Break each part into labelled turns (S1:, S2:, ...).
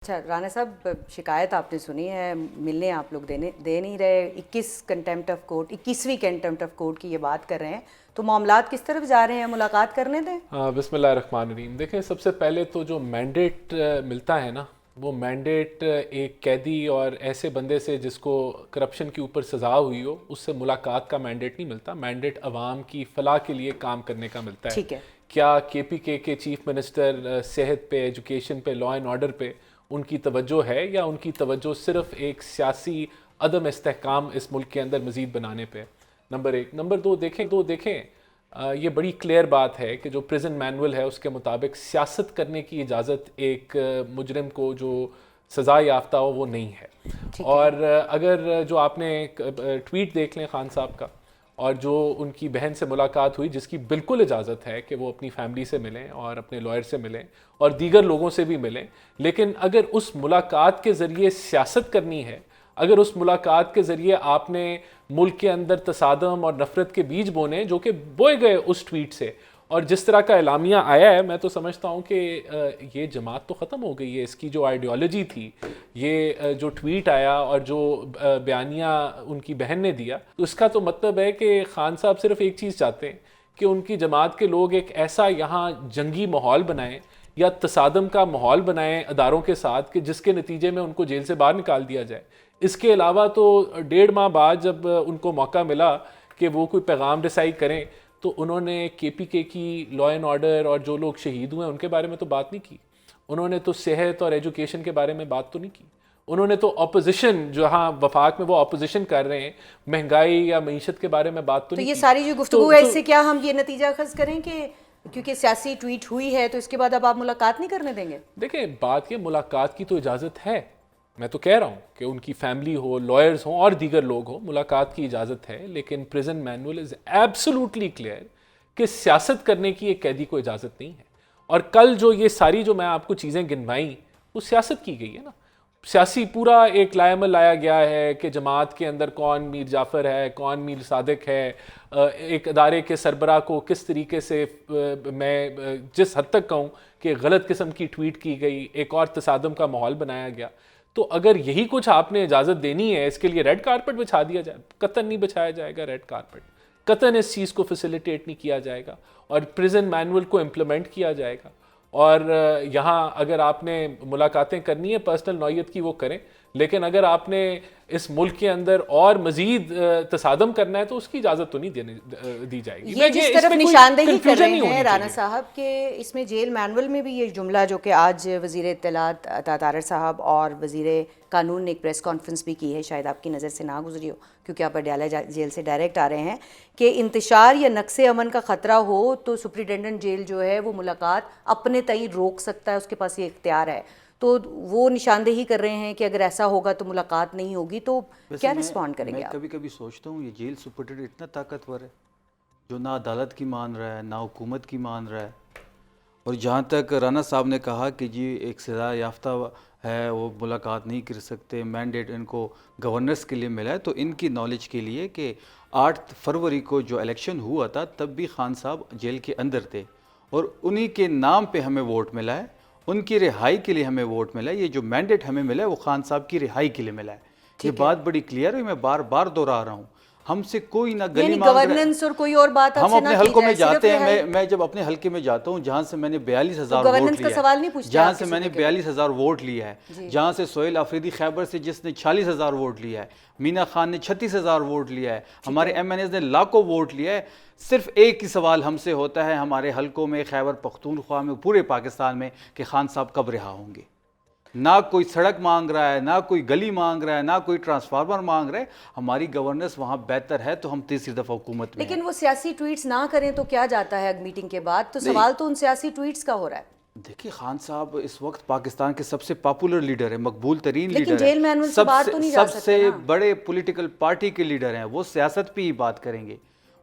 S1: اچھا رانا صاحب، شکایت آپ نے سنی ہے، ملنے آپ لوگ دے نہیں رہے، 21 کنٹمپٹ آف کورٹ، 21ویں کنٹمپٹ آف کورٹ کی یہ بات کر رہے ہیں، تو معاملات کس طرف جا رہے ہیں؟ ملاقات کرنے دیں۔
S2: بسم اللہ الرحمن الرحیم۔ دیکھیں، سب سے پہلے تو جو مینڈیٹ ملتا ہے نا، وہ مینڈیٹ ایک قیدی اور ایسے بندے سے جس کو کرپشن کے اوپر سزا ہوئی ہو، اس سے ملاقات کا مینڈیٹ نہیں ملتا۔ مینڈیٹ عوام کی فلاح کے لیے کام کرنے کا ملتا ہے۔
S1: ٹھیک ہے،
S2: کیا کے پی کے چیف منسٹر صحت پہ، ایجوکیشن پہ، لا اینڈ آرڈر پہ ان کی توجہ ہے، یا ان کی توجہ صرف ایک سیاسی عدم استحکام اس ملک کے اندر مزید بنانے پہ؟ نمبر ایک۔ نمبر دو، دیکھیں یہ بڑی کلیئر بات ہے کہ جو پریزن مینول ہے اس کے مطابق سیاست کرنے کی اجازت ایک مجرم کو جو سزا یافتہ ہو وہ نہیں ہے۔ اور اگر جو آپ نے ٹویٹ دیکھ لیں خان صاحب کا، اور جو ان کی بہن سے ملاقات ہوئی، جس کی بالکل اجازت ہے کہ وہ اپنی فیملی سے ملیں اور اپنے لائر سے ملیں اور دیگر لوگوں سے بھی ملیں، لیکن اگر اس ملاقات کے ذریعے سیاست کرنی ہے، اگر اس ملاقات کے ذریعے آپ نے ملک کے اندر تصادم اور نفرت کے بیج بونے جو کہ بوئے گئے اس ٹویٹ سے، اور جس طرح کا اعلامیہ آیا ہے، میں تو سمجھتا ہوں کہ یہ جماعت تو ختم ہو گئی ہے۔ اس کی جو آئیڈیالوجی تھی، یہ جو ٹویٹ آیا اور جو بیانیہ ان کی بہن نے دیا، تو اس کا تو مطلب ہے کہ خان صاحب صرف ایک چیز چاہتے ہیں کہ ان کی جماعت کے لوگ ایک ایسا یہاں جنگی ماحول بنائیں یا تصادم کا ماحول بنائیں اداروں کے ساتھ کہ جس کے نتیجے میں ان کو جیل سے باہر نکال دیا جائے۔ اس کے علاوہ تو 1.5 ماہ بعد جب ان کو موقع ملا کہ وہ کوئی پیغام رسائی کریں، تو انہوں نے کے پی کے کی، لا اینڈ آرڈر اور جو لوگ شہید ہوئے ہیں ان کے بارے میں تو بات نہیں کی۔ انہوں نے تو صحت اور ایجوکیشن کے بارے میں بات تو نہیں کی۔ انہوں نے تو اپوزیشن، جہاں وفاق میں وہ اپوزیشن کر رہے ہیں، مہنگائی یا معیشت کے بارے میں بات تو نہیں کی۔
S1: تو یہ ساری جو گفتگو ہے، اس سے کیا ہم یہ نتیجہ اخذ کریں کہ کیونکہ سیاسی ٹویٹ ہوئی ہے تو اس کے بعد اب آپ ملاقات نہیں کرنے دیں گے؟
S2: دیکھیں، بات یہ ملاقات کی تو اجازت ہے، میں تو کہہ رہا ہوں کہ ان کی فیملی ہو، لائرز ہوں اور دیگر لوگ ہوں، ملاقات کی اجازت ہے، لیکن prison manual is absolutely clear کہ سیاست کرنے کی ایک قیدی کو اجازت نہیں ہے۔ اور کل جو یہ ساری جو میں آپ کو چیزیں گنوائیں، وہ سیاست کی گئی ہے نا۔ سیاسی پورا ایک لائے عمل لایا گیا ہے کہ جماعت کے اندر کون میر جعفر ہے، کون میر صادق ہے، ایک ادارے کے سربراہ کو کس طریقے سے، میں جس حد تک کہوں کہ غلط قسم کی ٹویٹ کی گئی، ایک اور تصادم کا ماحول بنایا گیا۔ تو اگر یہی کچھ آپ نے اجازت دینی ہے، اس کے لیے ریڈ کارپٹ بچھا دیا جائے۔ قطعاً نہیں بچھایا جائے گا ریڈ کارپٹ، قطعاً اس چیز کو فیسیلیٹیٹ نہیں کیا جائے گا، اور پریزن مینول کو امپلیمنٹ کیا جائے گا۔ اور یہاں اگر آپ نے ملاقاتیں کرنی ہیں پرسنل نوعیت کی، وہ کریں، لیکن اگر آپ نے اس ملک کے اندر اور مزید تصادم کرنا ہے تو اس کی اجازت تو نہیں دی جائے گی۔
S1: یہ جس طرف نشاندہی کر رہے ہیں رانا صاحب کہ اس میں جیل مینول میں بھی یہ جملہ جو کہ آج وزیر اطلاعات عطا طاہر صاحب اور وزیر قانون نے ایک پریس کانفرنس بھی کی ہے، شاید آپ کی نظر سے نہ گزری ہو کیونکہ آپ پٹیالہ جیل سے ڈائریکٹ آ رہے ہیں، کہ انتشار یا نقص امن کا خطرہ ہو تو سپرنٹینڈنٹ جیل جو ہے وہ ملاقات اپنے تعین روک سکتا ہے، اس کے پاس یہ اختیار ہے۔ تو وہ نشاندہی کر رہے ہیں کہ اگر ایسا ہوگا تو ملاقات نہیں ہوگی، تو کیا رسپونڈ کریں گے آپ؟
S3: میں کبھی کبھی سوچتا ہوں یہ جیل سپرنٹینڈنٹ اتنا طاقتور ہے جو نہ عدالت کی مان رہا ہے، نہ حکومت کی مان رہا ہے۔ اور جہاں تک رانا صاحب نے کہا کہ جی ایک سزا یافتہ ہے، وہ ملاقات نہیں کر سکتے، مینڈیٹ ان کو گورنرز کے لیے ملا ہے، تو ان کی نالج کے لیے کہ 8 فروری کو جو الیکشن ہوا تھا تب بھی خان صاحب جیل کے اندر تھے، اور انہی کے نام پہ ہمیں ووٹ ملا ہے، ان کی رہائی کے لیے ہمیں ووٹ ملا ہے۔ یہ جو مینڈیٹ ہمیں ملا ہے وہ خان صاحب کی رہائی کے لیے ملا ہے۔ یہ بات بڑی کلیئر ہے، میں بار بار دوہرا رہا ہوں۔ ہم سے کوئی نہ گلی مانگ رہا ہے،
S1: گورننس اور کوئی اور بات
S3: ہم اپنے حلقوں میں جاتے ہیں، میں جب اپنے حلقے میں جاتا ہوں جہاں سے میں نے 42,000 ووٹ لیا ہے، جہاں سے میں نے 42,000 ووٹ لیا ہے، جہاں سے سہیل آفریدی خیبر سے جس نے 46,000 ووٹ لیا ہے، مینا خان نے 36,000 ووٹ لیا ہے، ہمارے ایم این ایز نے لاکھوں ووٹ لیا ہے، صرف ایک ہی سوال ہم سے ہوتا ہے ہمارے حلقوں میں، خیبر پختونخوا میں، پورے پاکستان میں، کہ خان صاحب کب رہا ہوں گے۔ نہ کوئی سڑک مانگ رہا ہے، نہ کوئی گلی مانگ رہا ہے، نہ کوئی ٹرانسفارمر مانگ رہا ہے، ہماری گورننس وہاں بہتر ہے تو ہم تیسری دفعہ حکومت میں ہیں۔
S1: لیکن وہ سیاسی ٹویٹس نہ کریں تو کیا جاتا ہے میٹنگ کے بعد؟ تو سوال تو ان سیاسی ٹویٹس کا ہو رہا ہے۔
S3: دیکھیے خان صاحب اس وقت پاکستان کے سب سے پاپولر لیڈر ہیں، مقبول ترین
S1: لیکن
S3: لیڈر
S1: جیل مینول
S3: ہیں،
S1: سے بات تو نہیں جا
S3: سب
S1: سکتے
S3: سے
S1: نا۔
S3: بڑے پولیٹیکل پارٹی کے لیڈر ہیں، وہ سیاست پہ ہی بات کریں گے،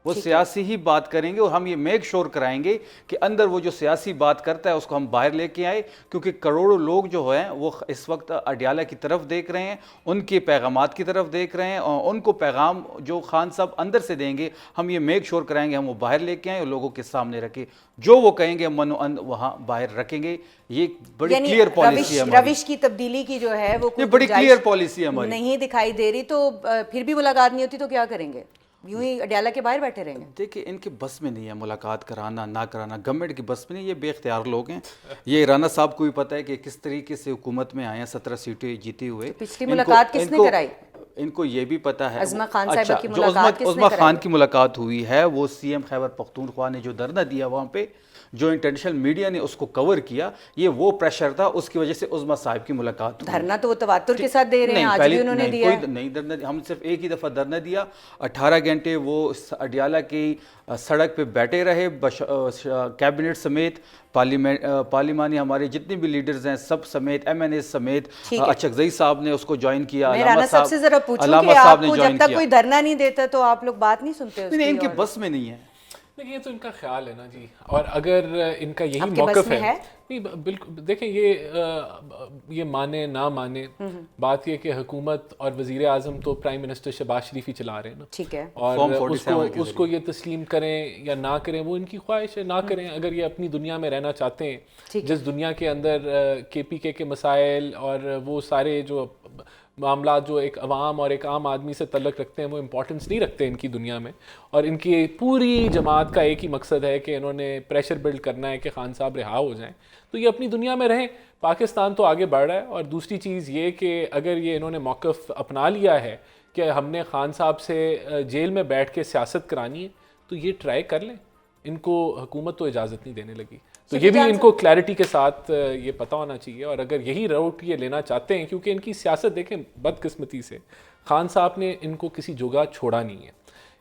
S3: وہ سیاسی ہی بات کریں گے، اور ہم یہ میک شور کرائیں گے کہ اندر وہ جو سیاسی بات کرتا ہے اس کو ہم باہر لے کے آئے، کیونکہ کروڑوں لوگ جو ہیں وہ اس وقت اڈیالہ کی طرف دیکھ رہے ہیں، ان کے پیغامات کی طرف دیکھ رہے ہیں، اور ان کو پیغام جو خان صاحب اندر سے دیں گے ہم یہ میک شور کرائیں گے ہم وہ باہر لے کے آئیں اور لوگوں کے سامنے رکھیں، جو وہ کہیں گے ہم من و ان وہاں باہر رکھیں گے۔ یہ ایک بڑی کلیئر پالیسی ہے ہماری،
S1: روش کی تبدیلی کی جو ہے وہ
S3: یہ بڑی کلیئر پالیسی ہے ہماری،
S1: نہیں دکھائی دے رہی، تو پھر بھی ملاقات نہیں ہوتی تو کیا کریں گے؟ یوں ہی اڈیالہ کے باہر بیٹھے رہیں گے؟
S3: دیکھیں ان کے بس میں نہیں ہے ملاقات کرانا نہ کرانا، گورنمنٹ کی بس میں نہیں، یہ بے اختیار لوگ ہیں۔ یہ رانا صاحب کو بھی پتہ ہے کہ کس طریقے سے حکومت میں آئے ہیں 17 سیٹیں جیتے ہوئے۔
S1: پچھلی ملاقات کس نے کرائی؟
S3: ان کو یہ بھی پتہ ہے،
S1: عظمہ خان صاحبہ کی
S3: جو
S1: ملاقات کس نے
S3: عظمہ
S1: کرائی؟
S3: خان کی ملاقات ہوئی ہے وہ سی ایم خیبر پختونخوا نے جو دھرنا دیا وہاں پہ، جو انٹرنیشنل میڈیا نے اس کو کور کیا، یہ وہ پریشر تھا، اس کی وجہ سے عظمہ صاحب کی ملاقات ہوئی۔
S1: دھرنا تو وہ تواتر کے ساتھ دے رہے ہیں، آج بھی انہوں نے دیا ہے۔
S3: نہیں دھرنا، ہم صرف ایک ہی دفعہ دھرنا دیا، 18 گھنٹے وہ اڈیالہ کی سڑک پہ بیٹھے رہے، کیبنٹ سمیت، پارلیمانی ہمارے جتنے بھی لیڈرز ہیں سب سمیت، ایم این اے سمیت، اچکزئی صاحب نے اس کو جوائن کیا،
S1: میں رانا صاحب سے ذرا پوچھوں کہ آپ کو جب تک کوئی دھرنا نہیں دیتا تو آپ لوگ بات نہیں سنتے اس کی؟
S3: نہیں، ان کے بس میں نہیں ہے۔
S2: دیکھیں یہ تو ان کا خیال ہے نا جی، اور اگر ان کا یہی موقف ہے، نہیں بالکل، دیکھیں یہ مانے نہ مانے، بات یہ کہ حکومت اور وزیر اعظم تو پرائم منسٹر شہباز شریف ہی چلا رہے ہیں نا،
S1: ٹھیک ہے،
S2: اور اس کو یہ تسلیم کریں یا نہ کریں وہ ان کی خواہش ہے، نہ کریں۔ اگر یہ اپنی دنیا میں رہنا چاہتے ہیں، جس دنیا کے اندر کے پی کے مسائل اور وہ سارے جو معاملات جو ایک عوام اور ایک عام آدمی سے تعلق رکھتے ہیں وہ امپورٹنس نہیں رکھتے ان کی دنیا میں، اور ان کی پوری جماعت کا ایک ہی مقصد ہے کہ انہوں نے پریشر بلڈ کرنا ہے کہ خان صاحب رہا ہو جائیں، تو یہ اپنی دنیا میں رہیں۔ پاکستان تو آگے بڑھ رہا ہے، اور دوسری چیز یہ کہ اگر یہ انہوں نے موقف اپنا لیا ہے کہ ہم نے خان صاحب سے جیل میں بیٹھ کے سیاست کرانی ہے تو یہ ٹرائی کر لیں، ان کو حکومت تو اجازت نہیں دینے لگی، تو یہ بھی ان کو کلیئرٹی کے ساتھ یہ پتہ ہونا چاہیے۔ اور اگر یہی روٹ یہ لینا چاہتے ہیں، کیونکہ ان کی سیاست دیکھیں بدقسمتی سے خان صاحب نے ان کو کسی جگہ چھوڑا نہیں ہے،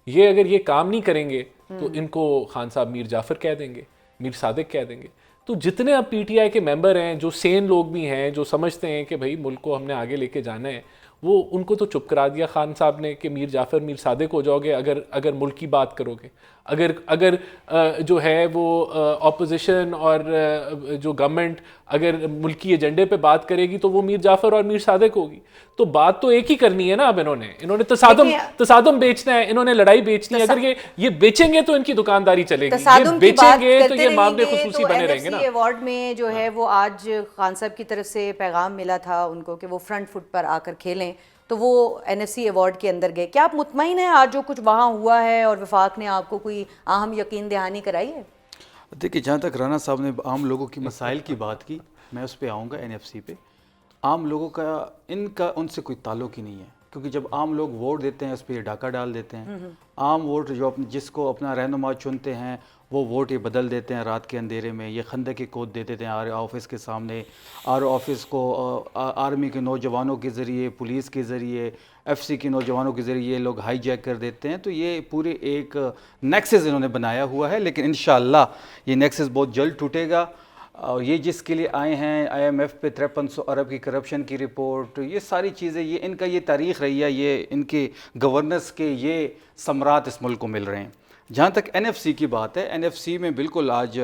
S2: یہ اگر یہ کام نہیں کریں گے تو ان کو خان صاحب میر جعفر کہہ دیں گے، میر صادق کہہ دیں گے۔ تو جتنے اب پی ٹی آئی کے ممبر ہیں جو سین لوگ بھی ہیں، جو سمجھتے ہیں کہ بھائی ملک کو ہم نے آگے لے کے جانا ہے، وہ ان کو تو چپ کرا دیا خان صاحب نے کہ میر جعفر میر صادق ہو جاؤ گے اگر ملک کی بات کرو گے، اگر جو ہے وہ اپوزیشن اور جو گورنمنٹ اگر ملکی ایجنڈے پہ بات کرے گی تو وہ میر جعفر اور میر صادق ہوگی، تو بات تو ایک ہی کرنی ہے نا۔ اب انہوں نے تصادم بیچنا ہے، انہوں نے لڑائی بیچنی ہے، اگر یہ بیچیں گے تو ان کی دکانداری چلے گی، یہ بیچیں گے تو یہ معاملے خصوصی بنے رہیں گے نا۔
S1: ایوارڈ میں جو ہے وہ آج خان صاحب کی طرف سے پیغام ملا تھا ان کو کہ وہ فرنٹ فٹ پر آ کر کھیلیں، تو وہ این ایف سی ایوارڈ کے اندر گئے۔ کیا آپ مطمئن ہیں آج جو کچھ وہاں ہوا ہے اور وفاق نے آپ کو کوئی اہم یقین دہانی کرائی ہے؟
S3: دیکھیے جہاں تک رانا صاحب نے عام لوگوں کی مسائل کی بات کی، میں اس پہ آؤں گا این ایف سی پہ۔ عام لوگوں کا ان سے کوئی تعلق ہی نہیں ہے، کیونکہ جب عام لوگ ووٹ دیتے ہیں اس پہ یہ ڈاکہ ڈال دیتے ہیں۔ عام ووٹ جو جس کو اپنا رہنما چنتے ہیں وہ ووٹ یہ بدل دیتے ہیں رات کے اندھیرے میں، یہ خندق کی کود دے دیتے ہیں آر آفس کے سامنے، آر آفس کو آرمی کے نوجوانوں کے ذریعے، پولیس کے ذریعے، ایف سی کے نوجوانوں کے ذریعے یہ لوگ ہائی جیک کر دیتے ہیں۔ تو یہ پورے ایک نیکسس انہوں نے بنایا ہوا ہے، لیکن انشاءاللہ یہ نیکسس بہت جلد ٹوٹے گا۔ اور یہ جس کے لیے آئے ہیں آئی ایم ایف پہ 5300 ارب کی کرپشن کی رپورٹ، یہ ساری چیزیں، یہ ان کا یہ تاریخ رہی ہے، یہ ان کے گورننس کے یہ ثمرات اس ملک کو مل رہے ہیں۔ جہاں تک این ایف سی کی بات ہے، این ایف سی میں بالکل آج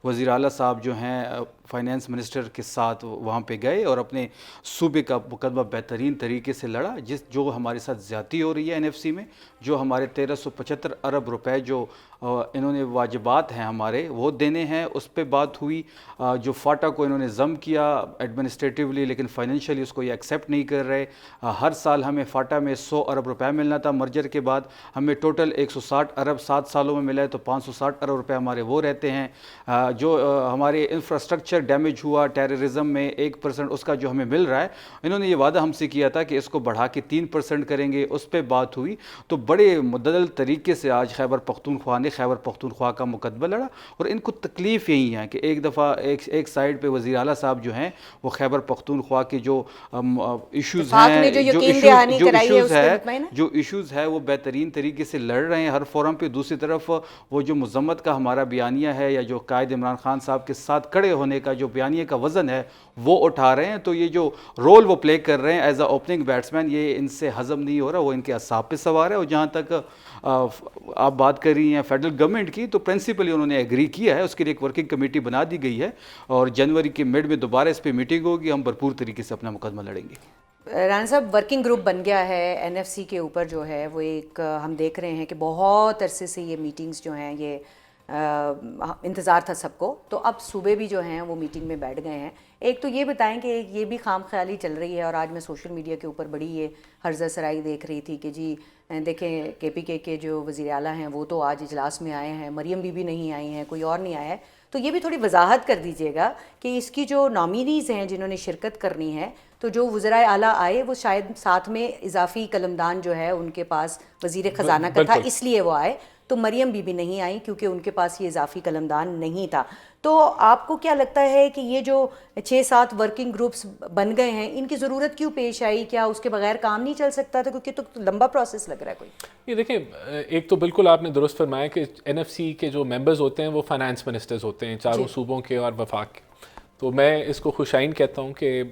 S3: وزیر اعلیٰ صاحب جو ہیں فائنانس منسٹر کے ساتھ وہاں پہ گئے اور اپنے صوبے کا مقدمہ بہترین طریقے سے لڑا، جو ہمارے ساتھ زیادتی ہو رہی ہے این ایف سی میں، جو ہمارے 1375 ارب روپے جو انہوں نے واجبات ہیں ہمارے وہ دینے ہیں، اس پہ بات ہوئی۔ جو فاٹا کو انہوں نے ضم کیا ایڈمنسٹریٹیولی، لیکن فائنینشلی اس کو یہ ایکسیپٹ نہیں کر رہے۔ ہر سال ہمیں فاٹا میں 100 ارب روپے ملنا تھا، مرجر کے بعد ہمیں ٹوٹل 160 ارب 7 سالوں میں ملا ہے، تو 560 ارب روپے ہمارے وہ رہتے ہیں۔ جو ہمارے انفراسٹرکچر ڈیمیج ہوا ٹیررزم میں 1% اس کا جو ہمیں مل رہا ہے، انہوں نے یہ وعدہ ہم سے کیا تھا کہ اس کو بڑھا کے 3% کریں گے، اس پہ بات ہوئی۔ تو بڑے مدلل طریقے سے آج خیبر پختونخوا نے خیبر پختونخوا کا مقدمہ لڑا، اور ان کو تکلیف یہی ہے کہ ایک دفعہ ایک سائیڈ پہ وزیر اعلیٰ صاحب جو ہیں وہ خیبر پختونخوا کے جو ایشوز ہیں، جو ایشوز ہے وہ بہترین طریقے سے لڑ رہے ہیں ہر فورم پہ۔ دوسری طرف وہ جو مذمت کا ہمارا بیانیہ ہے یا جو قائد عمران خان صاحب کے ساتھ کھڑے ہونے کا کا جو بیانیے کا وزن ہے وہ اٹھا رہے ہیں. تو یہ جو رول وہ پلے کر رہے ہیں ایز اے اوپننگ بیٹسمین, یہ ان سے ہضم نہیں ہو رہا, وہ ان کے اعصاب پہ سوار ہے. اور جہاں تک آپ بات کر رہی ہیں فیڈرل گورنمنٹ کی, تو پرنسپلی انہوں نے ایگری کیا ہے, اس کے لیے ایک ورکنگ کمیٹی بنا دی گئی ہے اور جنوری کے مڈ میں دوبارہ اس پہ میٹنگ ہوگی. ہم بھرپور طریقے سے اپنا مقدمہ لڑیں گے.
S1: رانا صاحب ورکنگ گروپ بن گیا ہے این ایف سی کے اوپر جو ہے وہ ایک ہم دیکھ رہے ہیں کہ بہت عرصے سے یہ میٹنگز جو ہیں یہ انتظار تھا سب کو, تو اب صوبے بھی جو ہیں وہ میٹنگ میں بیٹھ گئے ہیں. ایک تو یہ بتائیں کہ یہ بھی خام خیالی چل رہی ہے, اور آج میں سوشل میڈیا کے اوپر بڑی یہ ہرزہ سرائی دیکھ رہی تھی کہ جی دیکھیں کے پی کے جو وزیر اعلیٰ ہیں وہ تو آج اجلاس میں آئے ہیں, مریم بی نہیں آئی ہیں, کوئی اور نہیں آیا ہے. تو یہ بھی تھوڑی وضاحت کر دیجیے گا کہ اس کی جو نامینیز ہیں جنہوں نے شرکت کرنی ہے, تو جو وزرائے اعلیٰ آئے وہ شاید ساتھ میں اضافی قلمدان جو ہے ان کے پاس وزیر خزانہ کا تھا, اس لیے وہ آئے. تو مریم بی نہیں آئی کیونکہ ان کے پاس یہ اضافی قلمدان نہیں تھا. تو آپ کو کیا لگتا ہے کہ یہ جو 6-7 ورکنگ گروپس بن گئے ہیں ان کی ضرورت کیوں پیش آئی؟ کیا اس کے بغیر کام نہیں چل سکتا تھا؟ کیونکہ تو لمبا پروسیس لگ رہا ہے کوئی.
S2: یہ دیکھیں, ایک تو بالکل آپ نے درست فرمایا کہ این ایف سی کے جو ممبرز ہوتے ہیں وہ فائنانس منسٹرز ہوتے ہیں چاروں صوبوں کے اور وفاق کے. تو میں اس کو خوشائن کہتا ہوں کہ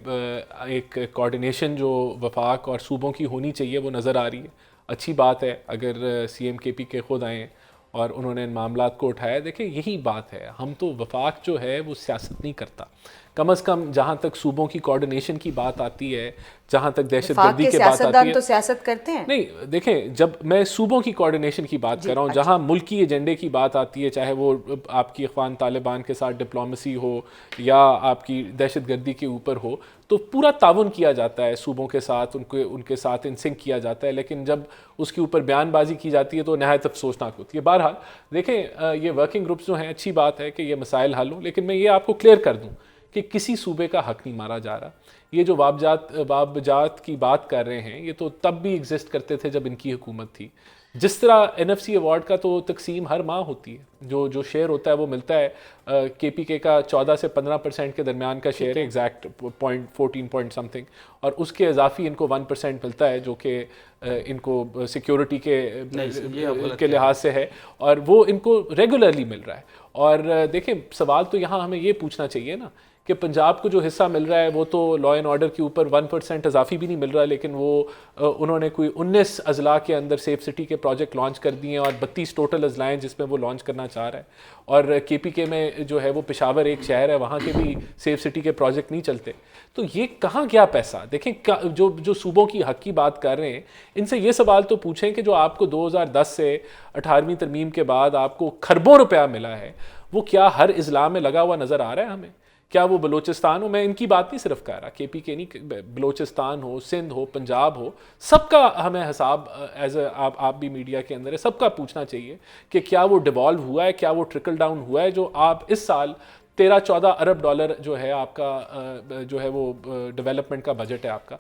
S2: ایک کوارڈینیشن جو وفاق اور صوبوں کی ہونی چاہیے وہ نظر آ رہی ہے. اچھی بات ہے اگر سی ایم کے پی کے خود آئیں اور انہوں نے ان معاملات کو اٹھایا. دیکھیں یہی بات ہے, ہم تو وفاق جو ہے وہ سیاست نہیں کرتا, کم از کم جہاں تک صوبوں کی کوارڈینیشن کی بات آتی ہے, جہاں تک دہشت گردی کی بات آتی ہے.
S1: تو سیاست کرتے ہیں
S2: نہیں, دیکھیں جب میں صوبوں کی کوارڈینیشن کی بات کر رہا ہوں, جہاں ملکی ایجنڈے کی بات آتی ہے, چاہے وہ آپ کی اخوان طالبان کے ساتھ ڈپلومیسی ہو یا آپ کی دہشت گردی کے اوپر ہو, تو پورا تعاون کیا جاتا ہے صوبوں کے ساتھ, ان کے ساتھ ان سنک کیا جاتا ہے. لیکن جب اس کے اوپر بیان بازی کی جاتی ہے تو نہایت افسوسناک ہوتی ہے. بہرحال دیکھیں یہ ورکنگ گروپس جو ہیں, اچھی بات ہے کہ یہ مسائل حل ہوں, لیکن میں یہ آپ کو کلیئر کر دوں کہ کسی صوبے کا حق نہیں مارا جا رہا. یہ جو وابجات کی بات کر رہے ہیں یہ تو تب بھی ایگزسٹ کرتے تھے جب ان کی حکومت تھی. جس طرح این ایف سی ایوارڈ کا تو تقسیم ہر ماہ ہوتی ہے, جو شیئر ہوتا ہے وہ ملتا ہے. کے پی کے کا 14 سے 15% کے درمیان کا شیئر ہے, ایگزیکٹ 14 پوائنٹ سم تھنگ, اور اس کے اضافی ان کو 1% ملتا ہے جو کہ ان کو سیکیورٹی کے لحاظ سے ہے, اور وہ ان کو ریگولرلی مل رہا ہے. اور دیکھیں سوال تو یہاں ہمیں یہ پوچھنا چاہیے نا کہ پنجاب کو جو حصہ مل رہا ہے وہ تو لا اینڈ آرڈر کے اوپر 1% اضافی بھی نہیں مل رہا, لیکن وہ انہوں نے کوئی 19 اضلاع کے اندر سیف سٹی کے پروجیکٹ لانچ کر دیے ہیں, اور 32 ٹوٹل اضلاع ہیں جس میں وہ لانچ کرنا چاہ رہا ہے. اور کے پی کے میں جو ہے وہ پشاور ایک شہر ہے, وہاں کے بھی سیف سٹی کے پروجیکٹ نہیں چلتے. تو یہ کہاں گیا پیسہ؟ دیکھیں جو صوبوں کی حق کی بات کر رہے ہیں ان سے یہ سوال تو پوچھیں کہ جو آپ کو 2010 سے 18ویں ترمیم کے بعد آپ کو کھربوں روپیہ ملا ہے, وہ کیا ہر اضلاع میں لگا ہوا نظر آ رہا ہے ہمیں؟ کیا وہ بلوچستان ہو, میں ان کی بات نہیں صرف کہہ رہا, کے پی کے نہیں, بلوچستان ہو, سندھ ہو, پنجاب ہو, سب کا ہمیں حساب ایز اے آپ بھی میڈیا کے اندر ہے, سب کا پوچھنا چاہیے کہ کیا وہ ڈیوالو ہوا ہے, کیا وہ ٹرکل ڈاؤن ہوا ہے. جو آپ اس سال 13-14 ارب ڈالر جو ہے آپ کا جو ہے وہ ڈیولپمنٹ کا بجٹ ہے آپ کا,